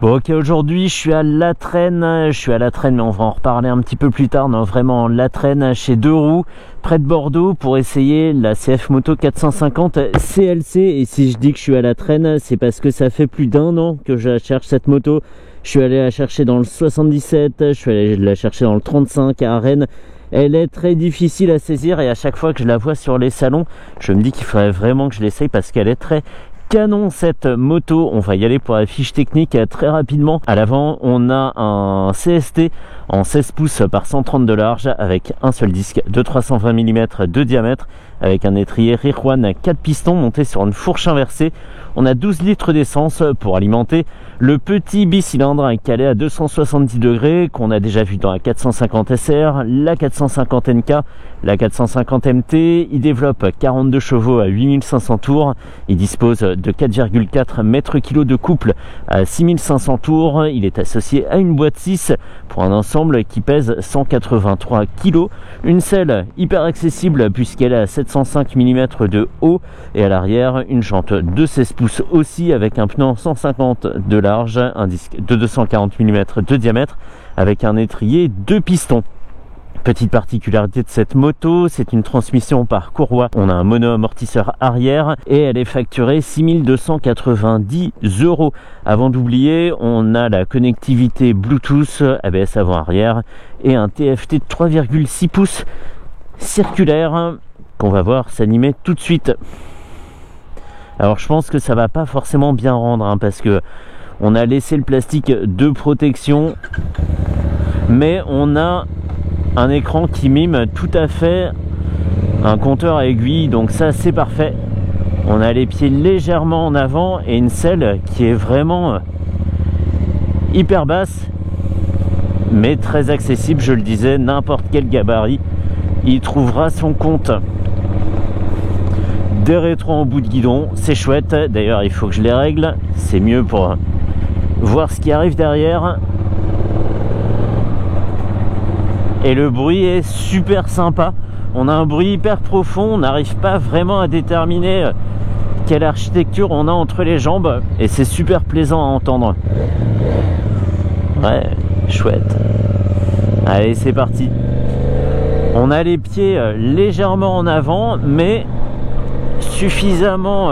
Bon ok, aujourd'hui je suis à Latresne, mais on va en reparler un petit peu plus tard. Non, vraiment Latresne chez Deux Roues, près de Bordeaux, pour essayer la CF Moto 450 CLC. Et si je dis que je suis à Latresne, c'est parce que ça fait plus d'1 an que je cherche cette moto. Je suis allé la chercher dans le 77, je suis allé la chercher dans le 35 à Rennes. Elle est très difficile à saisir et à chaque fois que je la vois sur les salons, je me dis qu'il faudrait vraiment que je l'essaye parce qu'elle est très canon cette moto. On va y aller pour la fiche technique très rapidement. À l'avant, on a un CST en 16 pouces par 130 de large avec un seul disque de 320 mm de diamètre avec un étrier Rear One 4 pistons monté sur une fourche inversée. On a 12 litres d'essence pour alimenter le petit bicylindre calé à 270 degrés qu'on a déjà vu dans la 450 SR, la 450 NK, la 450 MT. Il développe 42 chevaux à 8500 tours. Il dispose de 4,4 mètres-kg de couple à 6500 tours. Il est associé à une boîte 6 pour un ensemble qui pèse 183 kg. Une selle hyper accessible puisqu'elle est à 705 mm de haut et à l'arrière une jante de 16 pouces aussi avec un pneu 150 de large, un disque de 240 mm de diamètre avec un étrier 2 pistons. Petite particularité de cette moto, c'est une transmission par courroie. On a un mono-amortisseur arrière et elle est facturée 6 290 €. Avant d'oublier, on a la connectivité Bluetooth, ABS avant-arrière et un TFT de 3,6 pouces circulaire qu'on va voir s'animer tout de suite. Alors je pense que ça va pas forcément bien rendre parce que on a laissé le plastique de protection, mais on a un écran qui mime tout à fait un compteur à aiguille, donc ça c'est parfait. On a les pieds légèrement en avant et une selle qui est vraiment hyper basse mais très accessible. Je le disais, n'importe quel gabarit il trouvera son compte. Des rétros en bout de guidon, c'est chouette. D'ailleurs il faut que je les règle, c'est mieux pour voir ce qui arrive derrière. Et le bruit est super sympa. On a un bruit hyper profond, on n'arrive pas vraiment à déterminer quelle architecture on a entre les jambes et c'est super plaisant à entendre. Ouais, chouette. Allez, c'est parti. On a les pieds légèrement en avant mais suffisamment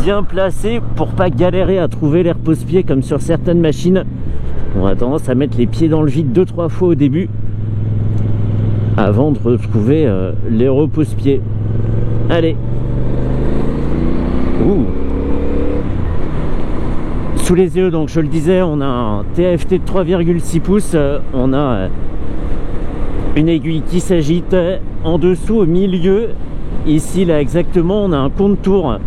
bien placés pour pas galérer à trouver les repose-pieds comme sur certaines machines. On a tendance à mettre les pieds dans le vide 2-3 fois au début avant de retrouver les repose-pieds. Allez. Ouh. Sous les yeux, donc je le disais, on a un TFT de 3,6 pouces. On a une aiguille qui s'agite. En dessous, au milieu, ici, là exactement, on a un compte-tours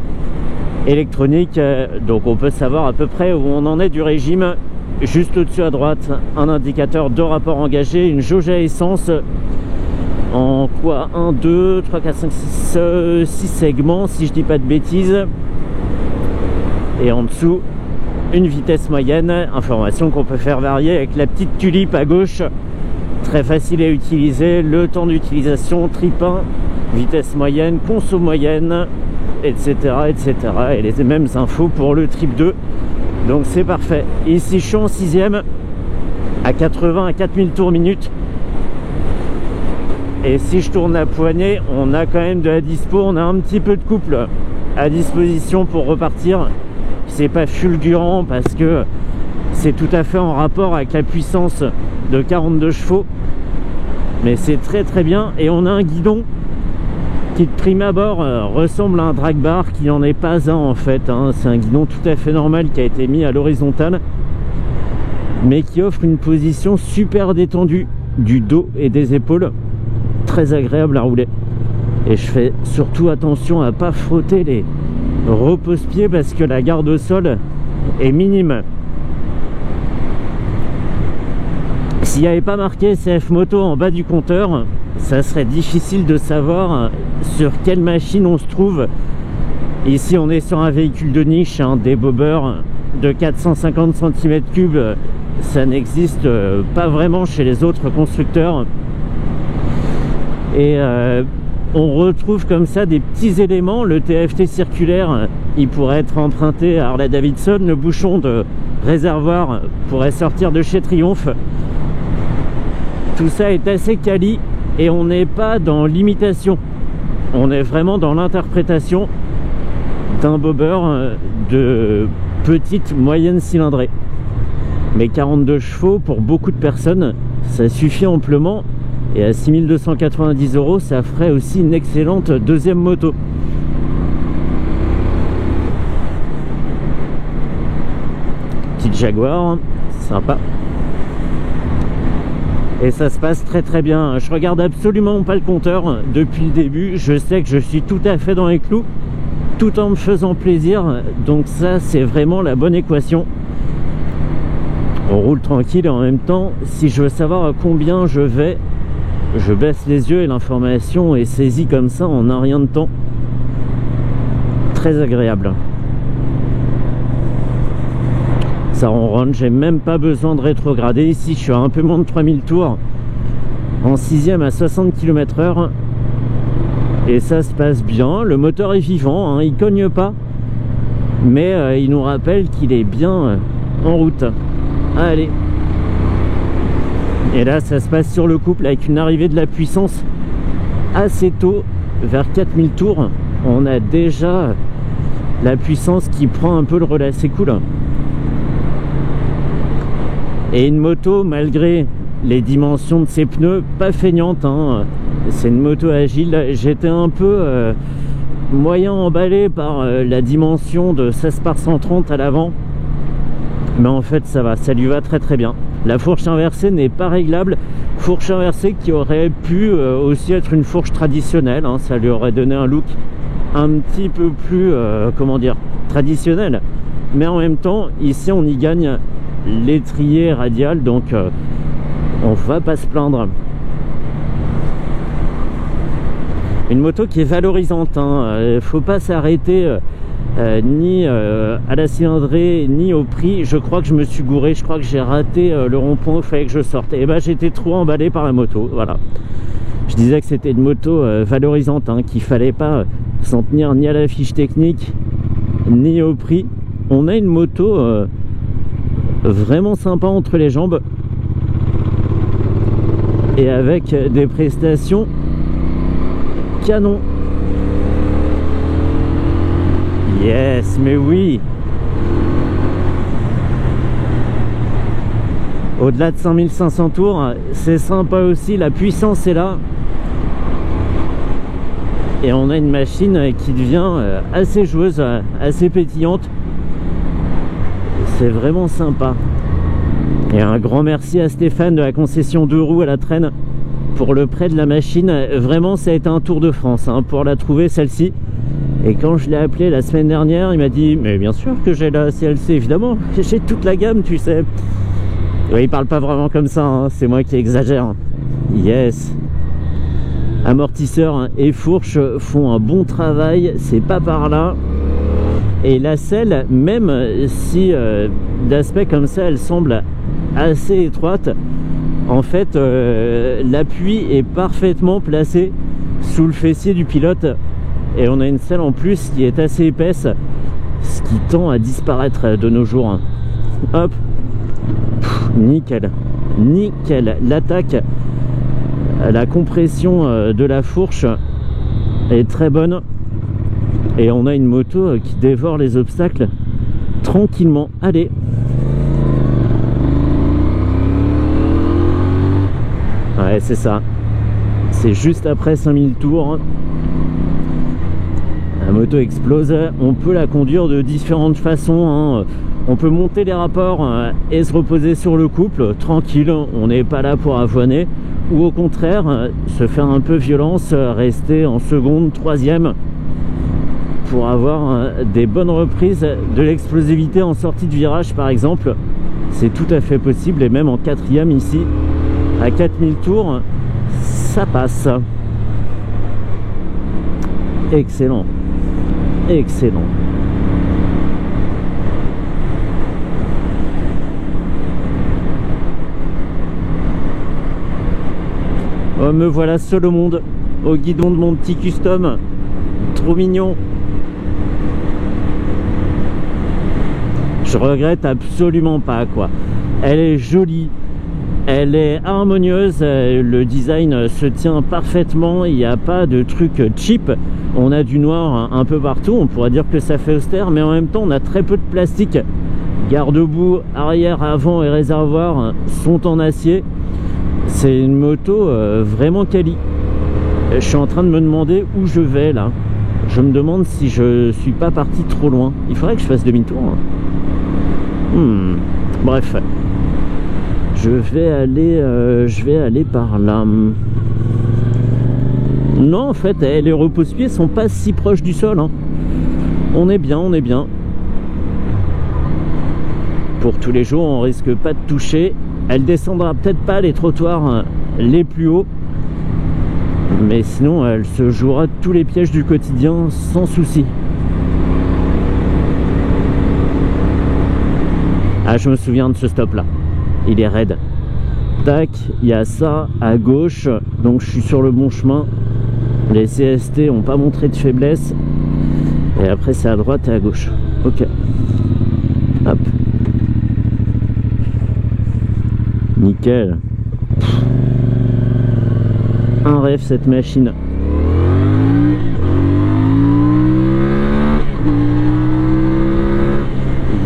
électronique. Donc on peut savoir à peu près où on en est du régime. Juste au-dessus à droite, un indicateur de rapport engagé, une jauge à essence. En quoi 1, 2, 3, 4, 5, 6 segments si je dis pas de bêtises. Et en dessous une vitesse moyenne, information qu'on peut faire varier avec la petite tulipe à gauche, très facile à utiliser. Le temps d'utilisation, trip 1, vitesse moyenne, conso moyenne, etc., etc. Et les mêmes infos pour le trip 2, donc c'est parfait. Ici je suis en 6ème à 80 à 4000 tours minute. Et si je tourne la poignée, on a quand même de la dispo, on a un petit peu de couple à disposition pour repartir. C'est pas fulgurant parce que c'est tout à fait en rapport avec la puissance de 42 chevaux, mais c'est très très bien. Et on a un guidon qui de prime abord ressemble à un drag bar, qui n'en est pas un en fait. C'est un guidon tout à fait normal qui a été mis à l'horizontale, mais qui offre une position super détendue du dos et des épaules, très agréable à rouler. Et je fais surtout attention à pas frotter les repose-pieds parce que la garde au sol est minime. S'il n'y avait pas marqué CF Moto en bas du compteur, ça serait difficile de savoir sur quelle machine on se trouve. Ici on est sur un véhicule de niche, des bobbers de 450 cm3, ça n'existe pas vraiment chez les autres constructeurs. Et on retrouve comme ça des petits éléments. Le TFT circulaire, il pourrait être emprunté à Harley Davidson. Le bouchon de réservoir pourrait sortir de chez Triumph. Tout ça est assez quali et on n'est pas dans l'imitation. On est vraiment dans l'interprétation d'un bobber de petite moyenne cylindrée. Mais 42 chevaux pour beaucoup de personnes, ça suffit amplement. Et à 6 290 €, ça ferait aussi une excellente deuxième moto. Petite Jaguar, sympa. Et ça se passe très très bien. Je regarde absolument pas le compteur depuis le début. Je sais que je suis tout à fait dans les clous, tout en me faisant plaisir. Donc ça, c'est vraiment la bonne équation. On roule tranquille et en même temps, si je veux savoir à combien je vais, je baisse les yeux et l'information est saisie comme ça en un rien de temps. Très agréable. Ça ronronne, j'ai même pas besoin de rétrograder. Ici, je suis à un peu moins de 3000 tours en 6e à 60 km/h. Et ça se passe bien. Le moteur est vivant, hein, il cogne pas. Mais il nous rappelle qu'il est bien en route. Allez. Et là, ça se passe sur le couple avec une arrivée de la puissance assez tôt, vers 4000 tours. On a déjà la puissance qui prend un peu le relais. C'est cool. Et une moto, malgré les dimensions de ses pneus, pas feignante, hein. C'est une moto agile. J'étais un peu moyen emballé par la dimension de 16 par 130 à l'avant. Mais en fait, ça va, ça lui va très très bien. La fourche inversée n'est pas réglable. Fourche inversée qui aurait pu aussi être une fourche traditionnelle, hein. Ça lui aurait donné un look un petit peu plus, comment dire, traditionnel. Mais en même temps, ici, on y gagne l'étrier radial, donc on va pas se plaindre. Une moto qui est valorisante, hein. Faut pas s'arrêter ni à la cylindrée ni au prix. Je crois que je me suis gouré, je crois que j'ai raté le rond-point où il fallait que je sorte. Et ben j'étais trop emballé par la moto, voilà. Je disais que c'était une moto valorisante, hein, qu'il fallait pas s'en tenir ni à la fiche technique ni au prix. On a une moto vraiment sympa entre les jambes et avec des prestations canon. Yes, mais oui. Au-delà de 5500 tours, c'est sympa aussi, la puissance est là. Et on a une machine qui devient assez joueuse, assez pétillante. C'est vraiment sympa. Et un grand merci à Stéphane de la concession 2 roues à la Traîne pour le prêt de la machine. Vraiment, ça a été un tour de France, hein, pour la trouver, celle-ci. Et quand je l'ai appelé la semaine dernière, il m'a dit « Mais bien sûr que j'ai la CLC, évidemment, j'ai toute la gamme, tu sais. » Oui, il parle pas vraiment comme ça, hein, c'est moi qui exagère. Yes. Amortisseurs et fourches font un bon travail, c'est pas par là. Et la selle, même si d'aspect comme ça, elle semble assez étroite, en fait, l'appui est parfaitement placé sous le fessier du pilote. Et on a une selle en plus qui est assez épaisse, ce qui tend à disparaître de nos jours. Hop. Pff, nickel. Nickel. L'attaque, la compression de la fourche est très bonne. Et on a une moto qui dévore les obstacles tranquillement. Allez. Ouais, c'est ça. C'est juste après 5000 tours. La moto explose. On peut la conduire de différentes façons, hein. On peut monter les rapports et se reposer sur le couple, tranquille, on n'est pas là pour avoiner. Ou au contraire, se faire un peu violence, rester en seconde, troisième, pour avoir des bonnes reprises de l'explosivité en sortie de virage par exemple. C'est tout à fait possible, et même en quatrième ici, à 4000 tours, ça passe. Excellent. Excellent. Oh, me voilà seul au monde, au guidon de mon petit custom. Trop mignon. Je regrette absolument pas, quoi. Elle est jolie, elle est harmonieuse, le design se tient parfaitement, il n'y a pas de truc cheap. On a du noir un peu partout, on pourrait dire que ça fait austère, mais en même temps on a très peu de plastique. Garde-boue, arrière, avant et réservoir sont en acier. C'est une moto vraiment quali. Je suis en train de me demander où je vais là. Je me demande si je suis pas parti trop loin. Il faudrait que je fasse demi-tour. Bref. Je vais aller par là. Non, en fait, les repose-pieds sont pas si proches du sol. Hein. On est bien, on est bien. Pour tous les jours, on risque pas de toucher. Elle descendra peut-être pas les trottoirs les plus hauts. Mais sinon, elle se jouera tous les pièges du quotidien sans souci. Ah, je me souviens de ce stop là. Il est raide. Tac, il y a ça à gauche. Donc je suis sur le bon chemin. Les CST n'ont pas montré de faiblesse. Et après c'est à droite et à gauche. Ok. Hop. Nickel. Un rêve cette machine.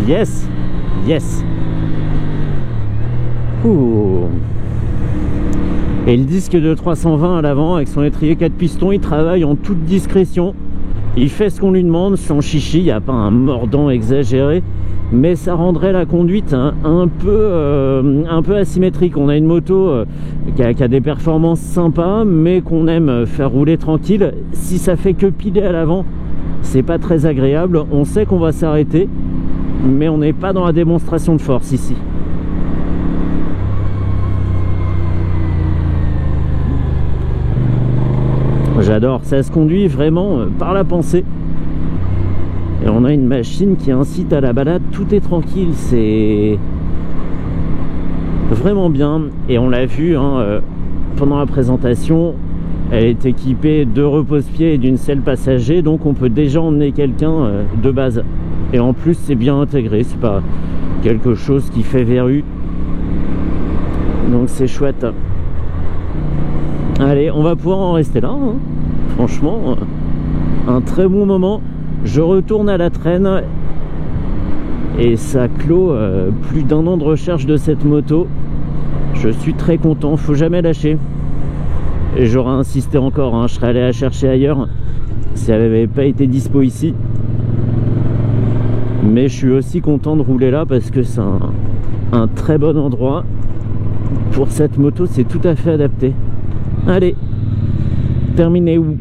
Yes. Yes. Ouh. Et le disque de 320 à l'avant avec son étrier 4 pistons, il travaille en toute discrétion. Il fait ce qu'on lui demande, son chichi, il n'y a pas un mordant exagéré, mais ça rendrait la conduite un peu asymétrique. On a une moto qui a des performances sympas, mais qu'on aime faire rouler tranquille. Si ça fait que piler à l'avant, c'est pas très agréable. On sait qu'on va s'arrêter, mais on n'est pas dans la démonstration de force ici. J'adore, ça se conduit vraiment par la pensée. Et on a une machine qui incite à la balade, tout est tranquille, c'est vraiment bien. Et on l'a vu pendant la présentation, elle est équipée de repose-pieds et d'une selle passager, donc on peut déjà emmener quelqu'un de base. Et en plus c'est bien intégré, c'est pas quelque chose qui fait verru. Donc c'est chouette. Allez, on va pouvoir en rester là. Hein. Franchement, un très bon moment. Je retourne à la traîne. Et ça clôt plus d'1 an de recherche de cette moto. Je suis très content, faut jamais lâcher. Et j'aurais insisté encore, hein. Je serais allé la chercher ailleurs si elle n'avait pas été dispo ici. Mais je suis aussi content de rouler là parce que c'est un très bon endroit. Pour cette moto, c'est tout à fait adapté. Allez, terminé où?